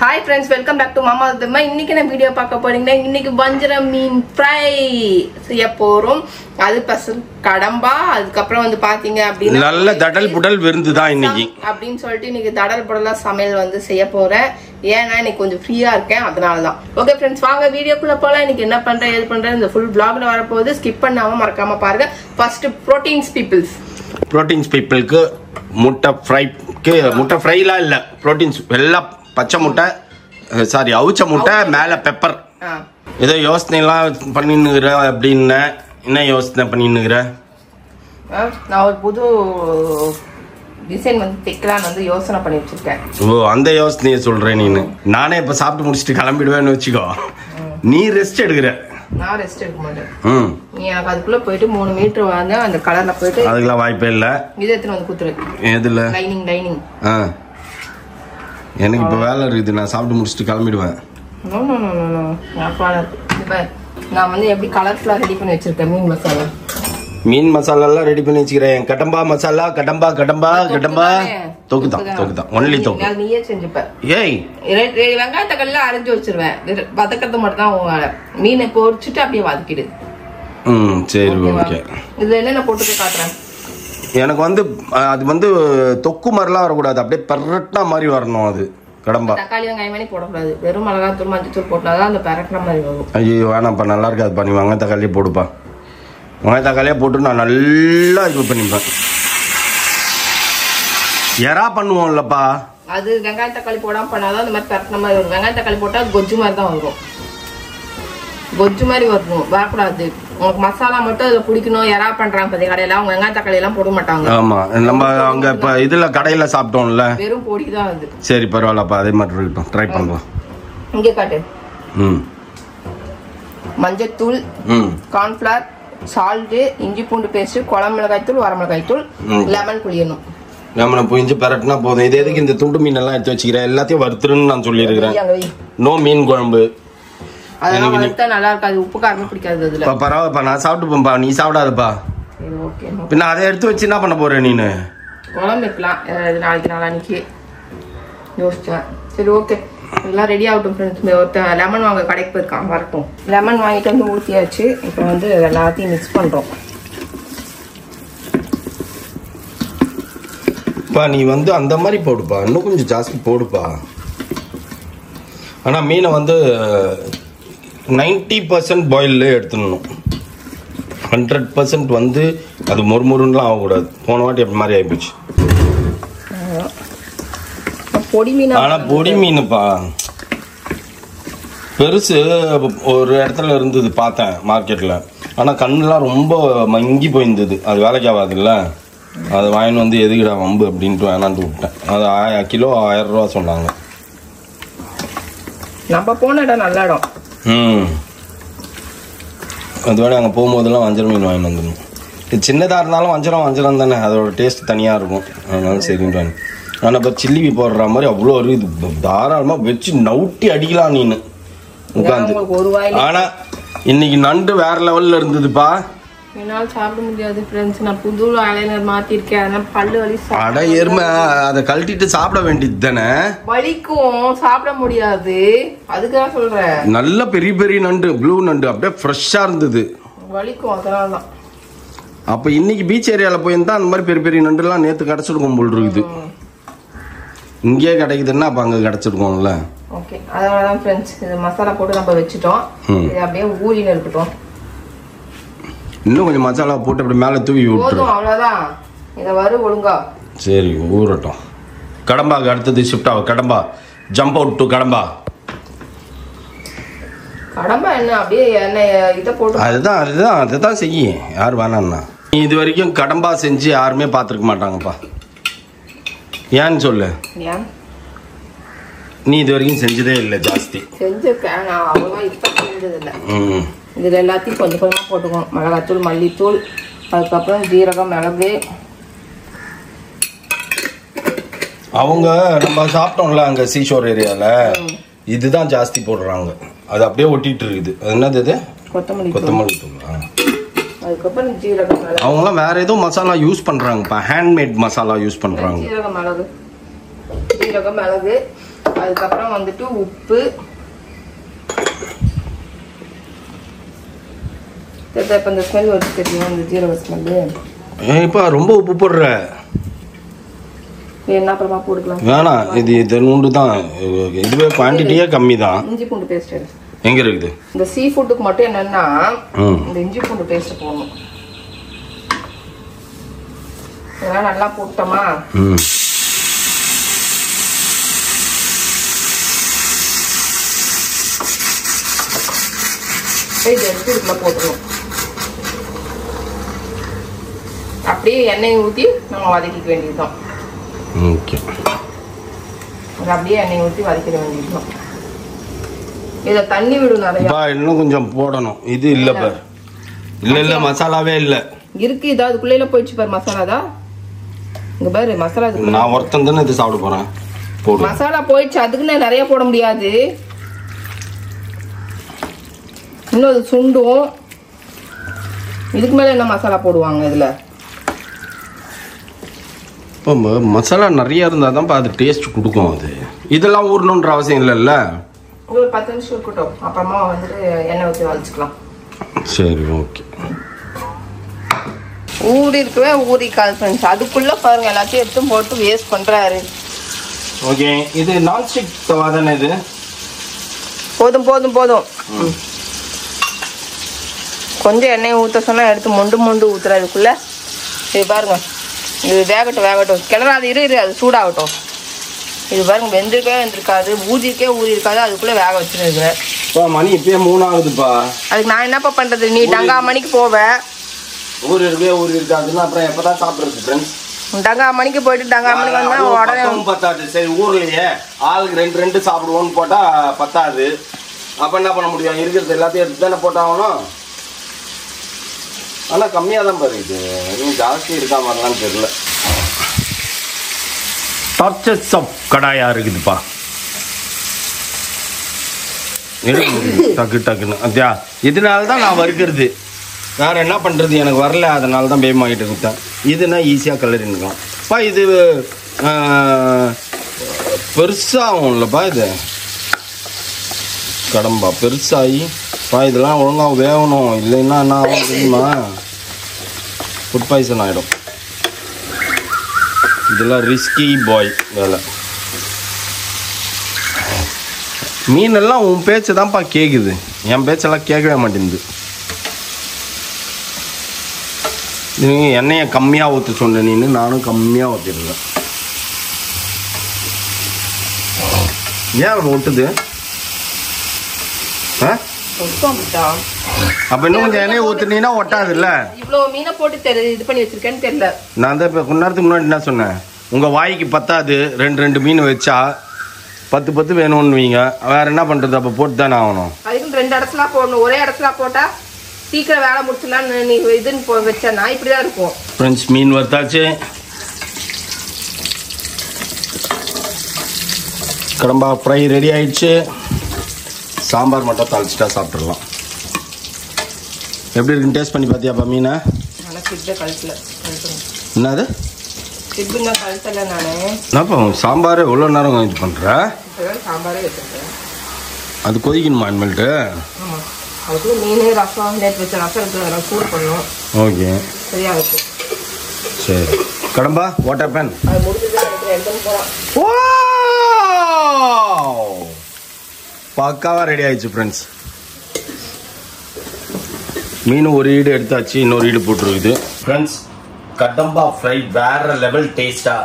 Hi friends, welcome back to Mama Dhamma. இன்னைக்கு நான் video பார்க்க போறீங்கன்னா இன்னைக்கு வஞ்சரம் மீன் ஃப்ரை செய்ய போறோம். அது பசு கடம்பா அதுக்கு அப்புறம் வந்து பாத்தீங்க அப்படினா நல்ல தடல் புடல் விருந்து தான் இன்னைக்கு அப்படினு சொல்லிட்டு இன்னைக்கு தடல் புடலா சமையல் வந்து செய்ய போறேன். ஏன்னா இன்னைக்கு கொஞ்சம் ஃப்ரீயா இருக்கேன் அதனால தான். ஓகே फ्रेंड्स வாங்க வீடியோக்குள்ள போலாம். இன்னைக்கு என்ன பண்றேன் ஏது பண்றேன் இந்த ஃபுல் vlogல வர போகுது. ஸ்கிப் பண்ணாம மறக்காம பாருங்க. ஃபர்ஸ்ட் புரோட்டீன்ஸ் பீப்பிள்க்கு முட்டை ஃப்ரைல இல்ல புரோட்டீன்ஸ் எல்லாம் பச்சை முட்டை சாரி அவுச்ச முட்டை மேல பெப்பர் ஏதோ யோசனைலாம் பண்ணினுங்கிற அப்படின்னு என்ன யோசனை பண்ணினுங்கிற நான் ஒரு புது டிசைன் வந்து தைக்கலான்னு வந்து யோசனை பண்ணி வச்சிருக்கேன். ஓ அந்த யோசனையை சொல்றேன் நீனு. நானே இப்ப சாப்பிட்டு முடிச்சுட்டு கிளம்பிடுவேன்னு வச்சுக்கோ. நீ ரெஸ்ட் எடுக்கிற. நான் ரெஸ்ட் எடுக்க மாட்டேன். நீ எனக்கு அதுக்குள்ள போயிட்டு 3 மீட்டர் வாங்க அந்த கலர்ல போயிட்டு அதுக்கெல்லாம் வாய்ப்பே இல்ல. இதை எடுத்து வந்து குத்துரு. எதுல லைனிங் எனக்கு இப்ப வேலை இருக்குது. நான் சாப்பிட்டு முடிச்சுட்டு கிளம்பிடுவேன். நான் வந்து எப்படி கலர்ஃபுல்லா ரெடி பண்ணி வச்சிருக்கேன் மீன் மசாலா எல்லாம் ரெடி பண்ணி வச்சுக்கிறேன். கடம்பா மசாலா கடம்பா தொக்குதான் ஒன்லி தொக்கு. நீயே செஞ்சுப்ப. ஏய் வெங்காய தக்காளி அரைஞ்சு வச்சிருவேன். வதக்கிறது மட்டும் தான் உங்க மீனை பொரிச்சுட்டு அப்படியே வதக்கிடு. சரி ஓகே. இதுல என்னென்ன போட்டு காட்டுறேன். எனக்கு வந்து அது வந்து தொக்கு மாதிரிலாம் வரக்கூடாது. அப்படியே பெரட்டா மாதிரி வரணும். அது கடம்பா தக்காளி வெங்காயமே போடக்கூடாது. வெறும் மிளகாத்தூள் மஞ்சத்தூள் போட்டாதான் அந்த பெரட்டின மாதிரி வரும். ஐயோ வேணாப்பா நல்லா இருக்காது. பண்ணி வெங்காய தக்காளியே போடுப்பா. வெங்காய தக்காளியே போட்டு நான் நல்லா இது பண்ணிப்பேன். எறா பண்ணுவோம்லப்பா அது வெங்காய தக்காளி போடாம பண்ணாதான் அந்த மாதிரி பெரட்டின மாதிரி வரும். வெங்காய தக்காளி போட்டா கொஜ்ஜு மாதிரி தான் வரும். கொஜ்ஜு மாதிரி வரணும் வரக்கூடாது. உங்களுக்கு மசாலா மட்டும் அதுல பிடிக்கணும். யாரா பண்றாங்க பத்தி கடையில அவங்க வெங்காய தக்காளி எல்லாம் போட மாட்டாங்க. ஆமா நம்ம அங்க இப்ப இதுல கடையில சாப்பிட்டோம்ல வெறும் பொடிதான் அது. சரி பரவாயில்லப்பா அதே மாதிரி இருக்கட்டும். ட்ரை பண்ணலாம். இங்கே காட்டு. மஞ்சத்தூள் கார்ன்ஃபிளவர் சால்ட் இஞ்சி பூண்டு பேஸ்ட் குழம்பு மிளகாய் தூள் வரமிளகாய் தூள் லெமன் புளியணும். லெமனை புளிஞ்சு பெரட்டினா போதும். இது எதுக்கு இந்த துண்டு மீன் எல்லாம் எடுத்து வச்சுக்கிறேன். எல்லாத்தையும் வறுத்துருன்னு நான் சொல்லியிருக்கிறேன். நோ மீன் குழம்பு அதெல்லாம் வறுத்தா நல்லா இருக்காது. உப்பு காரமே பிடிக்காது அதுல. பரவாயில்லப்பா நான் சாப்பிட்டுப்பா நீ சாப்பிடாதப்பா. பின்ன அதை எடுத்து வச்சு என்ன பண்ண போற நீனு. குழம்பு வைக்கலாம் நாளைக்கு நாளானிக்கு யோசிச்சேன். சரி ஓகே எல்லாம் ரெடி ஆகட்டும் ஃப்ரெண்ட்ஸ். ஒருத்தன் லெமன் வாங்க கடைக்கு போயிருக்கான் வரட்டும். லெமன் வாங்கிட்டு வந்து ஊற்றியாச்சு. இப்போ வந்து எல்லாத்தையும் மிக்ஸ் பண்ணுறோம். பா நீ வந்து அந்த மாதிரி போடுப்பா. இன்னும் கொஞ்சம் ஜாஸ்தி போடுப்பா. ஆனால் மீனை வந்து 90% பாயில்ல எடுத்துடணும். 100% வந்து அது மொறுமொறுன்னுலாம் ஆகக்கூடாது. போன வாட்டி அப்படி மாதிரி ஆகிப்போச்சு. பொடி மீன் ஆனால் பொடி மீனுப்பா பெருசு ஒரு இடத்துல இருந்தது பார்த்தேன் மார்க்கெட்டில். ஆனால் கண்ணுலாம் ரொம்ப மங்கி போயிருந்தது. அது வேலைக்கு ஆகாதுல்ல. அது வாங்கின்னு வந்து எதுக்கிடா வம்பு அப்படின்ட்டு வேணான்ட்டு விட்டேன். அது கிலோ 1000 ரூபா சொன்னாங்க. நம்ம போன இடம் நல்ல இடம். அது வேணா அங்கே போகும்போதெல்லாம் வஞ்சரம் மீன் வாங்கிட்டு வந்துடணும். இது சின்னதாக இருந்தாலும் வஞ்சரம் தானே. அதோட டேஸ்ட் தனியாக இருக்கும். அதனால சரின்னு வாங்க. ஆனால் இப்போ சில்லி போடுற மாதிரி அவ்வளோ ஒரு இது தாராளமாக வச்சு நவுட்டி அடிக்கலாம் நீனு உட்காந்து. ஆனால் இன்னைக்கு நண்டு வேற லெவலில் இருந்ததுப்பா. என்னால் சாப்பிட முடியாது ஃப்ரெண்ட்ஸ். நான் புது அலைனர் மாத்திருக்கேன். அதனால பல்லு வலி. அட எருமை அதை கழட்டிட்டு சாப்பிட வேண்டியது தானே. வலிக்கும் சாப்பிட முடியாது. அதுக்குதான் சொல்றேன். நல்ல பெரிய நண்டு ப்ளூ நண்டு அப்படியே ஃப்ரெஷ்ஷா இருந்தது. வலிக்கும் அதனாலதான். அப்ப இன்னைக்கு பீச் ஏரியால போயிருந்தா அந்த மாதிரி பெரிய நண்டு எல்லாம் நேத்து கிடைச்சிருக்கும் போல் இருக்குது. இங்கே கிடைக்குதுன்னா அப்ப அங்க கிடைச்சிருக்கோம்ல. ஓகே அதனாலதான் ஃப்ரெண்ட்ஸ் இது மசாலா போட்டு நம்ம வச்சுட்டோம். இது அப்படியே ஊறின்னு இருக்கட்டும். இன்னும் கொஞ்சம் மசாலா போட்டு அப்படி மேலே தூவி விட்டுரும். அவ்வளோதான். இதை வரு ஒழுங்கா. சரி ஊறட்டும். கடம்பாக்கு அடுத்தது ஷிஃப்ட் ஆகும். கடம்பா ஜம்ப் அவுட் டு கடம்பா. கடம்பா என்ன அப்படியே என்ன இதை போட்டு அதுதான் செய்யும். யார் வேணாம்னா நீ இது வரைக்கும் கடம்பா செஞ்சு யாருமே பார்த்துருக்க மாட்டாங்கப்பா. ஏன்னு சொல்லு. நீ இது வரைக்கும் செஞ்சதே இல்லை. ஜாஸ்தி செஞ்சிருக்கேன் நான் அவ்வளோவா இப்போ செஞ்சது இல்லை. இதில் எல்லாத்தையும் கொஞ்சம் கொஞ்சமாக போட்டுக்கணும். மிளகாத்தூள் மல்லித்தூள் அதுக்கப்புறம் ஜீரகம் மிளகு. அவங்க நம்ம சாப்பிட்டோம்ல அங்கே சீஷோர் ஏரியாவில் இதுதான் ஜாஸ்தி போடுறாங்க. அது அப்படியே ஒட்டிட்டு இருக்குது. அது என்னது இது கொத்தமல்லி தூள். அதுக்கப்புறம் ஜீரகம் மிளகு. அவங்களாம் வேற ஏதோ மசாலா யூஸ் பண்ணுறாங்கப்பா. ஹேண்ட்மேட் மசாலா யூஸ் பண்ணுறாங்க. ஜீரகம் மிளகு அதுக்கப்புறம் வந்துட்டு உப்பு. இப்போ இந்த ஸ்மெல் வருது தெரியும், இந்த ஜீரக ஸ்மெல்லு. இப்போ ரொம்ப உப்பு போடுற என்ன அப்புறமா போட்டுக்கலாம். வேணாம், இது நூண்டு தான். இதுவே குவான்டிட்டியே கம்மி தான். இஞ்சி பூண்டு பேஸ்ட் எங்க இருக்குது? இந்த சீ ஃபுட்டுக்கு மட்டும் என்னன்னா இந்த இஞ்சி பூண்டு பேஸ்ட் போடணும். இதெல்லாம் நல்லா போட்டோமா இது எடுத்து இதுக்குள்ள போட்டுருவோம். அப்படியே எண்ணெய் ஊற்றி நம்ம வதக்கிக்க வேண்டியதுதான். ஓகே, அப்படியே எண்ணெய் ஊற்றி வதக்கிட வேண்டியதுதான். இதை தண்ணி விடும் நிறைய. இன்னும் கொஞ்சம் போடணும். இது இல்ல பாரு, இல்ல மசாலாவே இல்ல இருக்கு. இது அதுக்குள்ள போயிடுச்சு பாரு மசாலா தான். இங்க பாரு மசாலா. நான் ஒருத்தன் தானே இது சாப்பிட போறேன். போடு. மசாலா போயிடுச்சு, அதுக்குன்னு நிறைய போட முடியாது. இன்னும் அது சுண்டும். இதுக்கு மேல என்ன மசாலா போடுவாங்க இதுல? இப்போ மசாலா நிறைய இருந்தால் தான் அது டேஸ்ட் கொடுக்கும். அது இதெல்லாம் ஊறணுன்ற அவசியம் இல்லைல்ல. ஒரு 10 நிமிஷம் இருக்கட்டும், அப்புறமா வந்துட்டு எண்ணெய் ஊற்றி வச்சுக்கலாம். சரி, ஓகே. ஊறி இருக்கவே ஊறிக்காது ஃப்ரெண்ட்ஸ். அதுக்குள்ள பாருங்க எல்லாத்தையும் எடுத்து போட்டு வேஸ்ட் பண்றாரு. ஓகே, இது நான்ஸ்டிக் தவா தானே இது? போதும் போதும் போதும். கொஞ்சம் எண்ணெய் ஊற்ற சொன்னா எடுத்து மொண்டு ஊத்துறதுக்குள்ள இது பாருங்க. இது வேகட்டும் கிளறாது. இரு அது சூடாகட்டும். இது பாருங்க வெந்திருக்காது, ஊதிருக்கே ஊறி இருக்காது. அதுக்குள்ள வேக வச்சுருக்குறேன். மணி இப்பயே 3 ஆகுதுப்பா. அதுக்கு நான் என்னப்பா பண்றது? நீ டங்கா மணிக்கு போவேன். ஊர் இருக்காதுன்னா அப்புறம் எப்பதான் சாப்பிடுறது ஃப்ரெண்ட்ஸ்? டங்கா மணிக்கு போயிட்டு டங்கா மணிக்கு வந்தா உடனே பத்தாது. சரி, ஊர்லயே ஆளுக்கு 2 சாப்பிடுவோன்னு போட்டா பத்தாது. அப்ப என்ன பண்ண முடியும்? இருக்கிறது எல்லாத்தையும் எடுத்து தானே போட்டாகணும். ஆனா கம்மியா தான் பாரு. இது இன்னும் ஜாஸ்தி இருக்கா மாதிரிலாம் தெரியல. டார்ச்சர்ஸ் ஆஃப் கடாயா இருக்குதுப்பா. டக்குன்னு அத்தியா. இதனால தான் நான் வறுக்கிறது. வேற என்ன பண்றது? எனக்கு வரல, அதனால தான் பேம் ஆகிட்டு இருக்கேன். இதுனா ஈஸியாக கலரின்னுக்கலாம். இது பெருசாகும் இல்லைப்பா. இது கடம்பா பெருசாகி இதெல்லாம் ஒழுங்காக வேகணும். இல்லைன்னா என்ன ஆகும் தெரியுமா? ஃபுட் பாய்சன் ஆகிடும். இதெல்லாம் ரிஸ்கி பாய் வேலை. மீனெல்லாம் உன் பேச்சு தான்ப்பா கேட்குது, என் பேச்செல்லாம் கேட்கவே மாட்டேங்குது. எண்ணெயை கம்மியாக ஊற்ற சொன்ன நீன்னு, நானும் கம்மியாக ஊற்றிடுறேன். ஏன் ஒட்டுது? அப்ப இன்னும் கொஞ்சம் எண்ணெய் ஊத்துனீங்கன்னா ஒட்டாது இல்ல? இவ்வளவு மீனை போட்டு இது பண்ணி வச்சிருக்கேன்னு தெரியல. நான் தான் இப்ப கொஞ்ச நேரத்துக்கு முன்னாடி என்ன சொன்னேன், உங்க வாய்க்கு பத்தாது 2 மீன் வச்சா 10 வேணும்னு வைங்க. வேற என்ன பண்றது? அப்ப போட்டு தானே ஆகணும். அதுக்கு 2 இடத்துல போடணும். ஒரே இடத்துல போட்டா சீக்கிரம் வேலை முடிச்சலாம். நீ இதுன்னு வச்சா இப்படிதான் இருக்கும். ஃப்ரெண்ட்ஸ், மீன் வறுத்தாச்சு. கடம்பா ஃப்ரை ரெடி ஆயிடுச்சு. சாம்பார் மட்டும் தாளிச்சிட்டா சாப்பிட்றலாம். எப்படி இருக்குன்னு டேஸ்ட் பண்ணி பார்த்தியாப்பா மீனை? என்னது என்னப்பா சாம்பார் எவ்வளோ நேரம் இது பண்ணுற? அது கொதிக்கணுமா இனிமேல்ட்டு? ஓகே, சரி. கடம்பா வாட் ஹேப்பன்? பக்காவாக ரெடி ஆயிடுச்சு ஃப்ரெண்ட்ஸ். மீன் ஒரு ஈடு எடுத்தாச்சு, இன்னொரு ஈடு போட்டுருக்குது ஃப்ரெண்ட்ஸ். கடம்பா ஃப்ரை வேற லெவல் டேஸ்டா.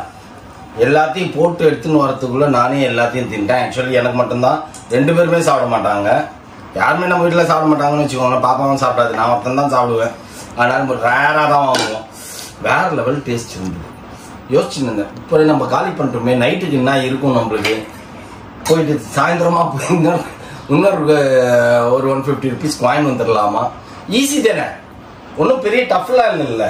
எல்லாத்தையும் போட்டு எடுத்துன்னு வரதுக்குள்ள நானே எல்லாத்தையும் தின்ட்டேன். ஆக்சுவலி எனக்கு மட்டும்தான், 2 பேருமே சாப்பிட மாட்டாங்க. யாருமே நம்ம வீட்டில் சாப்பிட மாட்டாங்கன்னு வச்சுக்கோங்க. பாப்பாவும் சாப்பிடாது, நான் மட்டும் தான் சாப்பிடுவேன். அதனால நம்ம ரேராக தான் வாங்குவோம். வேற லெவல் டேஸ்ட் உண்டு. யோசிச்சுருந்தேன், இப்போ நம்ம காலி பண்ணுறோமே, நைட்டுக்கு என்ன இருக்கும் நம்மளுக்கு? போயிட்டு சாயந்தரமா போய் இன்னொரு ஒரு 150 ருபீஸ் காயின் வந்துடலாமா? ஈஸி தானே, ஒன்றும் பெரிய டஃப்லாம் இல்லை.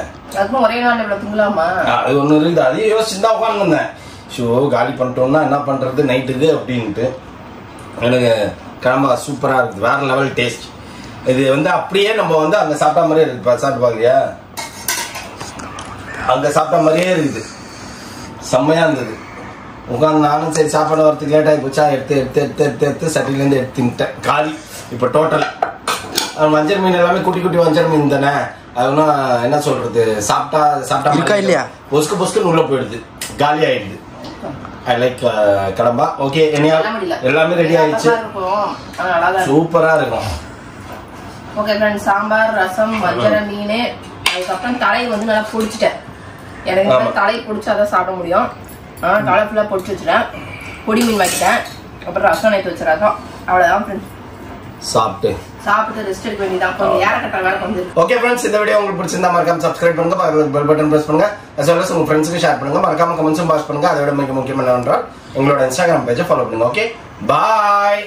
ஒரே நாள் தூங்கலாமா? அது ஒன்று இருக்குது. அதையும் யோசிச்சு தான் உட்காந்துருந்தேன். ஷோ காலி பண்ணிட்டோம்னா என்ன பண்ணுறது நைட்டுக்கு அப்படின்ட்டு. எனக்கு கிளம்ப சூப்பராக இருக்குது, வேற லெவல் டேஸ்ட். இது அப்படியே நம்ம அங்கே சாப்பிட்டா மாதிரியே இருக்குது. சாப்பிட்டு பார்க்கலையா? அங்கே சாப்பிட்ட மாதிரியே இருக்குது, செம்மையாக இருந்தது. உட்காந்து நானும் சரி சாப்பாடு வரத்துக்கு லேட் ஆகி போச்சா எடுத்து சட்டிலேருந்து எடுத்து தின்ட்டேன். காலி இப்போ டோட்டலாக. வஞ்சர் மீன் எல்லாமே குட்டி குட்டி வஞ்சர் மீன் தானே, அதெல்லாம் என்ன சொல்றது, சாப்பிட்டா இல்லையா பொஸ்குன்னு உள்ள போயிடுது, காலி ஆயிடுது. I like Kadamba. ஓகே, எல்லாமே ரெடி ஆயிடுச்சு, சூப்பரா இருக்கும். ஓகே ஃப்ரெண்ட்ஸ், சாம்பார், ரசம், வஞ்சர மீன், அதுக்கப்புறம் தலை வந்து நல்லா பொடிச்சிட்டேன். எனக்கு தலை பொடிச்சாதான் சாப்பிட முடியும். தலை ஃபுல்லாக பொடிச்சு வச்சுட்டேன், பொடி மீன் வைக்கிட்டேன், அப்புறம் ரசம் நைட்டு வச்சுருக்கோம். அவ்வளோதான் ஃப்ரெண்ட்ஸ். சாப்பிட்டு ரெஸ்ட் எடுக்க வேண்டியதான். கொஞ்சம் ஏறக்கட்ட வேலை கொஞ்சம். ஓகே ஃப்ரெண்ட்ஸ், இந்த வீடியோ உங்களுக்கு பிடிச்சிருந்தா மறக்காம சப்ஸ்கிரைப் பண்ணுங்க, பக்கத்துல பெல் பட்டன் பிரஸ் பண்ணுங்க, as well as உங்க ஃப்ரெண்ட்ஸ்க்கு ஷேர் பண்ணுங்க, மறக்காம கமெண்ட்ஸும் பாஸ் பண்ணுங்க. அதோட மிக முக்கியம் என்னவென்றால் எங்களோட இன்ஸ்டாகிராம் பேஜை ஃபாலோ பண்ணுங்க. ஓகே, பாய்.